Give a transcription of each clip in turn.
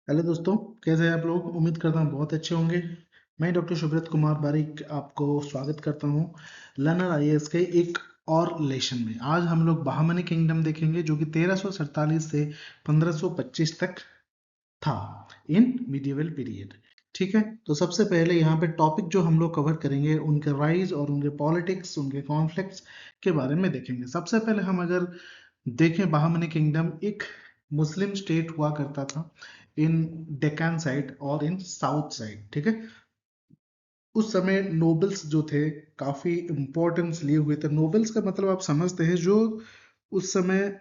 Hello दोस्तों, कैसे हैं आप लोग? उम्मीद करता हूँ बहुत अच्छे होंगे। मैं डॉक्टर शुभ्रत कुमार बारिक आपको स्वागत करता हूँ लर्नर आईएएस के एक और लेसन में। आज हम लोग बहामनी किंगडम देखेंगे जो कि 1347 से 1525 तक था इन मिडिएवल पीरियड। ठीक है, तो सबसे पहले यहाँ पे टॉपिक जो हम लोग कवर करेंगे उनके राइज और उनके पॉलिटिक्स, उनके कॉन्फ्लिक्ट्स के बारे में देखेंगे। सबसे पहले हम अगर देखें, बहामनी किंगडम एक मुस्लिम स्टेट हुआ करता था इन डेक्कन साइड और इन साउथ साइड। ठीक है, उस समय नोबल्स जो थे काफी इंपॉर्टेंस लिए हुए थे। नोबल्स का मतलब आप समझते हैं, जो उस समय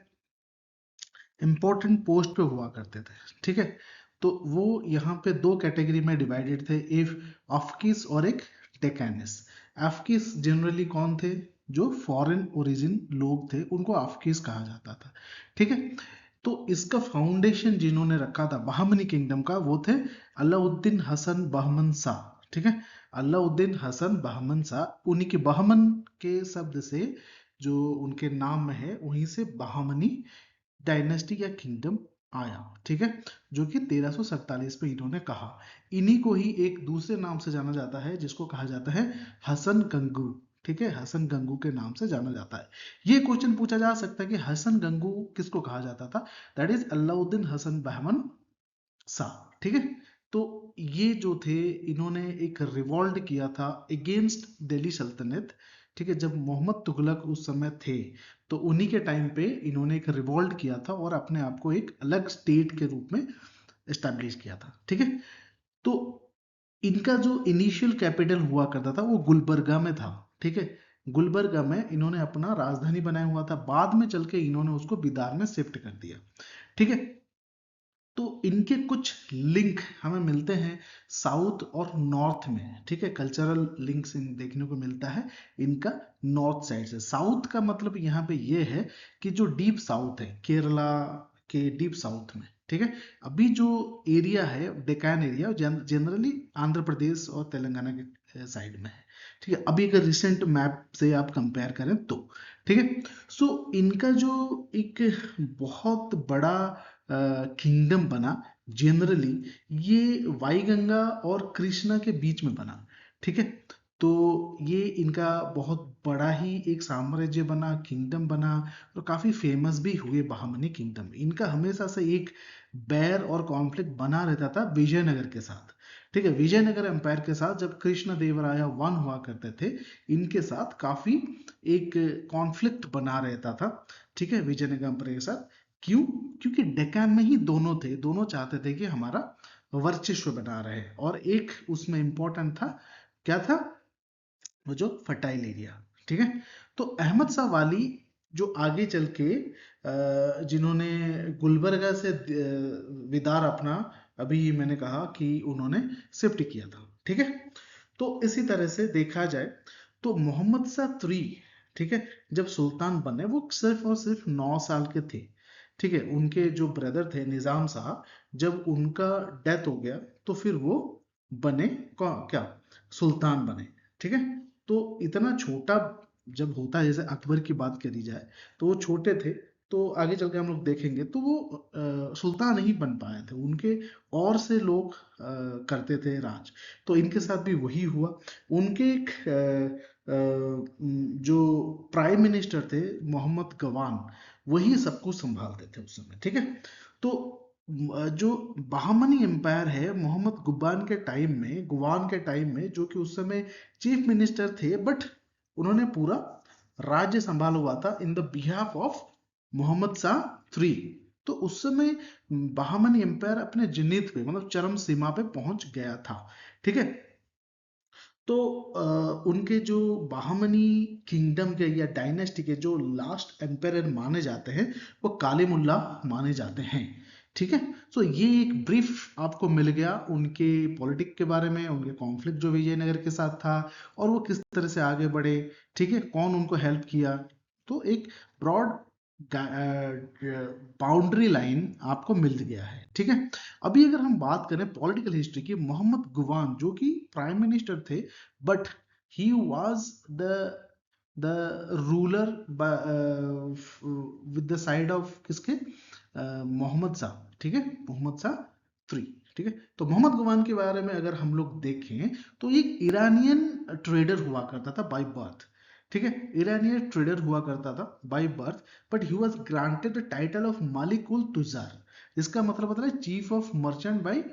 इंपॉर्टेंट पोस्ट पे हुआ करते थे। ठीक है, तो वो यहाँ पे दो कैटेगरी में डिवाइडेड थे, एक अफकीस और एक डेकानिस। अफकीस जनरली कौन थे? जो फॉरेन ओरिजिन लोग थे उनको अफकीस कहा जाता था। ठीक है, तो इसका फाउंडेशन जिन्होंने रखा था बहमनी किंगडम का, वो थे अलाउद्दीन हसन बहमन शाह। ठीक है, अलाउद्दीन हसन बहमन शाह, उन्हीं के बहमन के शब्द से जो उनके नाम में है वहीं से बहामनी डायनेस्टी या किंगडम आया। ठीक है, जो कि 1347 में इन्होंने कहा। इन्हीं को ही एक दूसरे नाम से जाना जाता है जिसको कहा जाता है हसन गंगू। ठीक है, हसन गंगू के नाम से जाना जाता है। ये क्वेश्चन पूछा जा सकता है कि हसन गंगू किसको कहा जाता था? That is Alauddin Hasan Bahman Shah. ठीक है, तो ये जो थे इन्होंने एक रिवॉल्ट किया था अगेंस्ट दिल्ली सल्तनत। ठीक है, जब मोहम्मद तुगलक उस समय थे तो उन्हीं के टाइम पे इन्होंने एक रिवॉल्ट किया था और अपने आप को एक अलग स्टेट के रूप में एस्टैब्लिश किया था। ठीक है, तो इनका जो इनिशियल कैपिटल हुआ करता था वो गुलबर्गा में था। ठीक है, गुलबर्गा में इन्होंने अपना राजधानी बनाया हुआ था। बाद में चल के इन्होंने उसको बिदार में शिफ्ट कर दिया। ठीक है, तो इनके कुछ लिंक हमें मिलते हैं साउथ और नॉर्थ में। ठीक है, कल्चरल लिंक्स इन देखने को मिलता है इनका नॉर्थ साइड से। साउथ का मतलब यहाँ पे ये है कि जो डीप साउथ है, केरला के डीप साउथ में। ठीक है, अभी जो एरिया है डेक्कन एरिया, जनरली आंध्र प्रदेश और तेलंगाना के साइड में है। ठीक है, अभी अगर रिसेंट मैप से आप कंपेयर करें तो। ठीक है, सो इनका जो एक बहुत बड़ा किंगडम बना, जनरली ये वाईगंगा और कृष्णा के बीच में बना। ठीक है, तो ये इनका बहुत बड़ा ही एक साम्राज्य बना, किंगडम बना, और काफी फेमस भी हुए बहामनी किंगडम। इनका हमेशा से एक बैर और कॉन्फ्लिक्ट बना रहता था विजयनगर के साथ। ठीक है, विजयनगर एम्पायर के साथ जब कृष्ण देवराया वन हुआ करते थे, इनके साथ काफी एक कॉन्फ्लिक्ट बना रहता था। ठीक है, विजयनगर एम्पायर के साथ। क्यों? क्योंकि डेक्कन में ही दोनों थे, दोनों चाहते थे कि हमारा वर्चस्व बना रहे, और एक उसमें इंपॉर्टेंट था, क्या था? वो जो फर्टाइल एरिया। ठीक है, तो अहमद शाह वाली जो आगे चल के जिन्होंने गुलबर्गा से विदार अपना, अभी मैंने कहा कि उन्होंने शिफ्ट किया था। ठीक है, तो इसी तरह से देखा जाए तो मोहम्मद शाह तुरी, ठीक है, जब सुल्तान बने वो सिर्फ और सिर्फ 9 साल के थे। ठीक है, उनके जो ब्रदर थे निजाम शाह, जब उनका डेथ हो गया तो फिर वो बने क्या, सुल्तान बने। ठीक है, तो इतना छोटा जब होता है, जैसे अकबर की बात करी जाए तो वो छोटे थे, तो आगे चल के हम लोग देखेंगे तो वो सुल्तान नहीं बन पाए थे, उनके और से लोग करते थे राज। तो इनके साथ भी वही हुआ। उनके एक जो प्राइम मिनिस्टर थे मोहम्मद गवान, वही सब कुछ संभालते थे उस समय। ठीक है, तो जो बहामनी एम्पायर है, मोहम्मद गुबान के टाइम में, जो कि उस समय चीफ मिनिस्टर थे, बट उन्होंने पूरा राज्य संभाला हुआ था in the behalf of Mohammad Shah three. तो उस समय बहामनी एम्पायर अपने जिनित पे, मतलब चरम सीमा पे पहुंच गया था। ठीक है, तो उनके जो बहामनी किंगडम के या डायनेस्टी के जो लास्ट एम्पायर माने जाते हैं वो कालीमुल्ला माने जाते हैं। ठीक है, सो ये एक ब्रीफ आपको मिल गया उनके पॉलिटिक के बारे में, उनके कॉन्फ्लिक्ट जो विजयनगर के साथ था, और वो किस तरह से आगे बढ़े। ठीक है, कौन उनको हेल्प किया। तो एक ब्रॉड बाउंड्री लाइन आपको मिल गया है। ठीक है, अभी अगर हम बात करें पॉलिटिकल हिस्ट्री की, मोहम्मद गुवान जो कि प्राइम मिनिस्टर थे, but he was the ruler with the side of किसके? मोहम्मद शाह। ठीक है, मोहम्मद शाह 3। ठीक है, तो मोहम्मद गवान के बारे में अगर हम लोग देखें तो एक ईरानियन ट्रेडर हुआ करता था बाय बर्थ। ठीक है, ईरानियन ट्रेडर हुआ करता था by birth, but he was granted the title of Malik ul Tujjar. इसका मतलब होता है chief of merchant by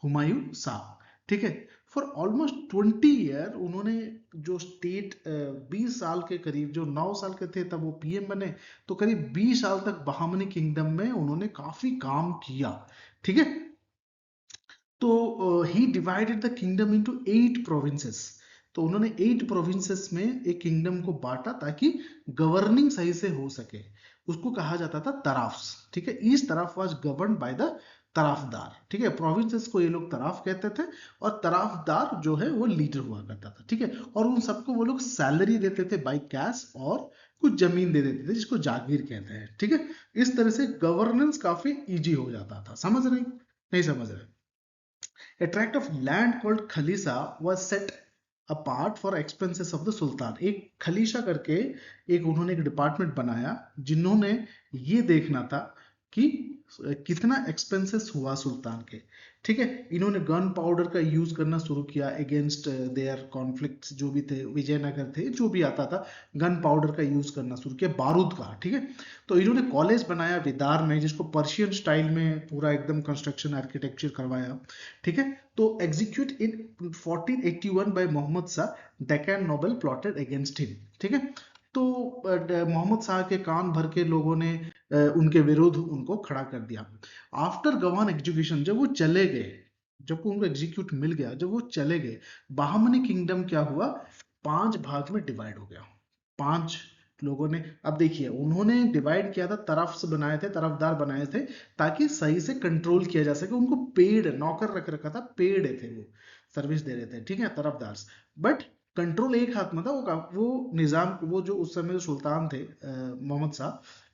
Humayun Shah. ठीक है, फॉर ऑलमोस्ट 20 ईयर उन्होंने जो स्टेट 20 साल के करीब, जो 9 साल के थे तब वो पीएम बने, तो करीब 20 साल तक बहामनी किंगडम में उन्होंने काफी काम किया। ठीक है, तो he divided the kingdom into 8 provinces. तो उन्होंने 8 प्रोविंसेस में एक किंगडम को बांटा ताकि गवर्निंग सही से हो सके। उसको कहा जाता था तराफ्स। ठीक है, ईच तराफ वाज गवर्न बाय द तराफदार। ठीक है, प्रोविंसेस को ये लोग तराफ कहते थे और तराफदार जो है वो लीडर हुआ करता था। ठीक है, और उन सबको वो लोग सैलरी देते थे बाय कैश और कुछ जमीन दे देते थे जिसको जागीर कहते हैं। ठीक है, इस तरह से गवर्नेंस काफी इजी हो जाता था। समझ रहे नहीं समझ रहे? A tract of land called Khalisa was set apart for expenses of the Sultan। एक खलीसा करके एक उन्होंने एक डिपार्टमेंट बनाया जिन्होंने ये देखना था कि कितना एक्सपेंसेस हुआ सुल्तान के। ठीक है, इन्होंने गन पाउडर का यूज करना शुरू किया अगेंस्ट देयर कॉन्फ्लिक्ट्स जो भी थे, विजयनगर थे, जो भी आता था गन पाउडर का यूज करना शुरू किया, बारूद का। ठीक है, तो इन्होंने कॉलेज बनाया विदार में जिसको पर्शियन स्टाइल में पूरा एकदम कंस्ट्रक्शन आर्किटेक्चर करवाया। ठीक है, तो execute in 1481 by Mohammad Shah Deccan noble plotted against him. ठीक है, तो मोहम्मद शाह के कान भर के लोगों ने उनके विरुद्ध उनको खड़ा कर दिया। आफ्टर गवान एग्जीक्यूशन, जब वो चले गए, जब उनको एग्जीक्यूट मिल गया, जब वो चले गए, बहामनी किंगडम क्या हुआ, 5 भाग में डिवाइड हो गया। 5 लोगों ने, अब देखिए उन्होंने डिवाइड किया था, तरफ से बनाए थे, तरफदार बनाए थे ताकि सही से कंट्रोल किया जा सके। उनको पेड नौकर रख रखा था, पेड थे, वो सर्विस दे रहे थे। ठीक है, तरफदार, बट कंट्रोल एक हाथ में था। वो निजाम, वो जो उस समय सुल्तान थे मोहम्मद शाह,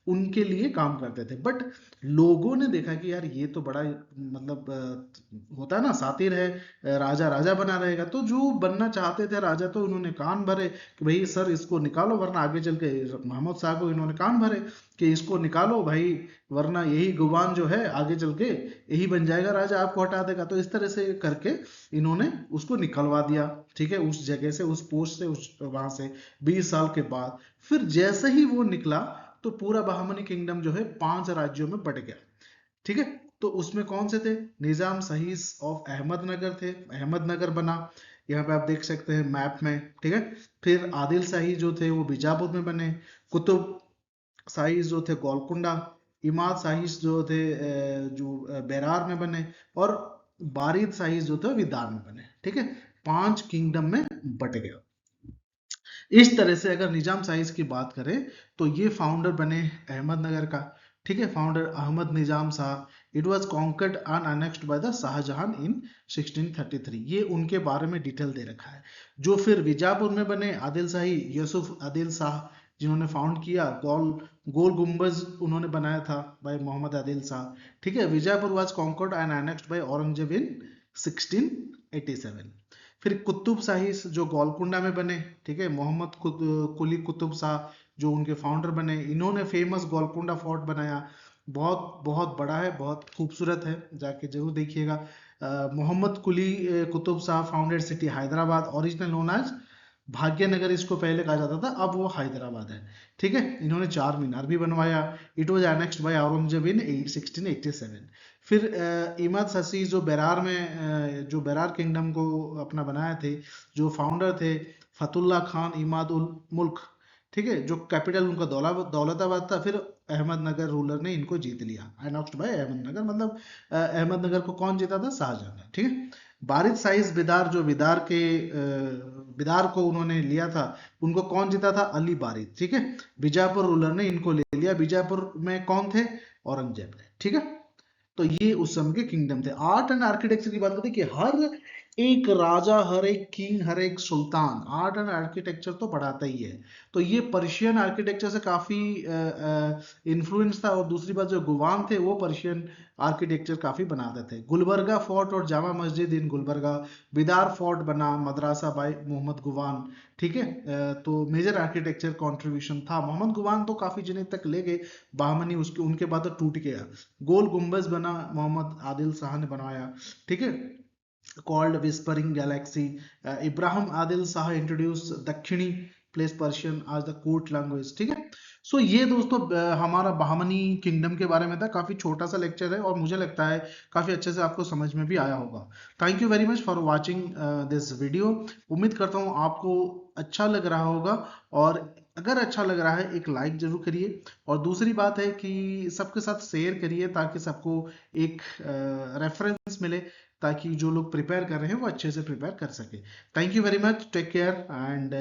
उनके लिए काम करते थे। बट लोगों ने देखा कि यार ये तो बड़ा मतलब होता है ना, सातिर है, राजा राजा बना रहेगा। तो जो बनना चाहते थे राजा, तो उन्होंने कान भरे कि भाई सर इसको निकालो, वरना आगे चल के मोहम्मद शाह को इन्होंने कान भरे कि इसको निकालो भाई, वरना यही गुमान जो है आगे चल के यही बन जाएगा राजा, आपको हटा देगा। तो इस तरह से करके इन्होंने उसको निकलवा दिया। ठीक है, उस जगह से, उस पोस्ट से, उस वहां से 20 साल के बाद फिर जैसे ही वो निकला तो पूरा बहामनी किंगडम जो है 5 राज्यों में बट गया। ठीक है, तो उसमें कौन से थे, निजाम सहीस ऑफ अहमदनगर थे, अहमदनगर बना, यहाँ पे आप देख सकते हैं मैप में। ठीक है, फिर आदिल शाही जो थे वो बीजापुर में बने, कुतुब शाहीस जो थे गोलकुंडा, इमाद शाहीस जो थे जो बेरार में बने, और बारिद शाहीस जो थे विदार में बने। ठीक है, 5 किंगडम में बट गया। इस तरह से अगर निजाम साइज की बात करें तो ये फाउंडर बने अहमदनगर का। ठीक है, founder Ahmad Nizam Shah. It was conquered and annexed by the Shahjahan in 1633। ये उनके बारे में डिटेल दे रखा है। जो फिर बीजापुर में बने आदिल शाही, यूसुफ आदिल शाह जिन्होंने फाउंड किया, गोल गुम्बज उन्होंने बनाया था बाय मोहम्मद आदिल शाह। ठीक है, Bijapur was conquered and annexed by Aurangzeb in 1687। फिर कुतुब शाही जो गोलकुंडा में बने। ठीक है, मोहम्मद कुली कुतुब शाह जो उनके फाउंडर बने, इन्होंने फेमस गोलकुंडा फोर्ट बनाया। बहुत बहुत बड़ा है, बहुत खूबसूरत है, जाके जरूर देखिएगा। Mohammad Quli Qutub Shah founded city Hyderabad, original known as Bhagyanagar इसको पहले कहा जाता था, अब वो हैदराबाद है। ठीक है, इन्होंने 4 मीनार भी बनवाया। It was annexed by Aurangzeb in 1687। फिर इमाद ससी जो बेरार में जो बेरार किंगडम को अपना बनाए थे, जो फाउंडर थे फतुल्ला खान इमाद उल मुल्क। ठीक है, जो कैपिटल उनका दौलताबाद था। फिर अहमदनगर रूलर ने इनको जीत लिया, एनेक्स्ड बाय अहमदनगर, मतलब अहमदनगर को कौन जीता था, शाहजहां ने। ठीक है, बारिद साइज बिदार जो बिदार को उन्होंने लिया था, उनको कौन जीता था, अली बारिद। ठीक है, बीजापुर रूलर ने इनको ले लिया। बीजापुर में कौन थे, औरंगजेब ने। ठीक है, तो ये उस समय के किंगडम थे। आर्ट एंड आर्किटेक्चर की बात करते हैं कि हर एक राजा हर एक किंग हर एक सुल्तान, आर्ट एंड आर्किटेक्चर तो पढ़ाता ही है। तो ये पर्शियन आर्किटेक्चर से काफी इन्फ्लुएंस था, और दूसरी बात जो गुवान थे वो पर्शियन आर्किटेक्चर काफी बनाते थे। गुलबर्गा फोर्ट और जामा मस्जिद इन गुलबर्गा, बिदार फोर्ट बना मदरासा बाय मोहम्मद गुवान, ठीक है। तो मेजर आर्किटेक्चर कंट्रीब्यूशन था। मोहम्मद गुवान तो काफी जने तक ले गए बहामनी, उसके उनके बाद तो टूट गया। गोल गुम्बज बना मोहम्मद आदिल शाह ने बनवाया, ठीक है, called whispering galaxy. Ibrahim Adil Shah introduced दक्षिणी प्लेस पर्शियन आज द कोर्ट लैंग्वेज, ठीक है। सो ये दोस्तों हमारा बहामनी किंगडम के बारे में था। काफी छोटा सा लेक्चर है और मुझे लगता है काफी अच्छे से आपको समझ में भी आया होगा। Thank you very much for watching this video. उम्मीद करता हूँ आपको अच्छा लग रहा होगा, और अगर अच्छा लग रहा है एक लाइक जरूर करिए, और दूसरी बात है कि सबके साथ शेयर करिए ताकि सबको एक रेफरेंस मिले, ताकि जो लोग प्रिपेयर कर रहे हैं वो अच्छे से प्रिपेयर कर सके। Thank you very much, take care and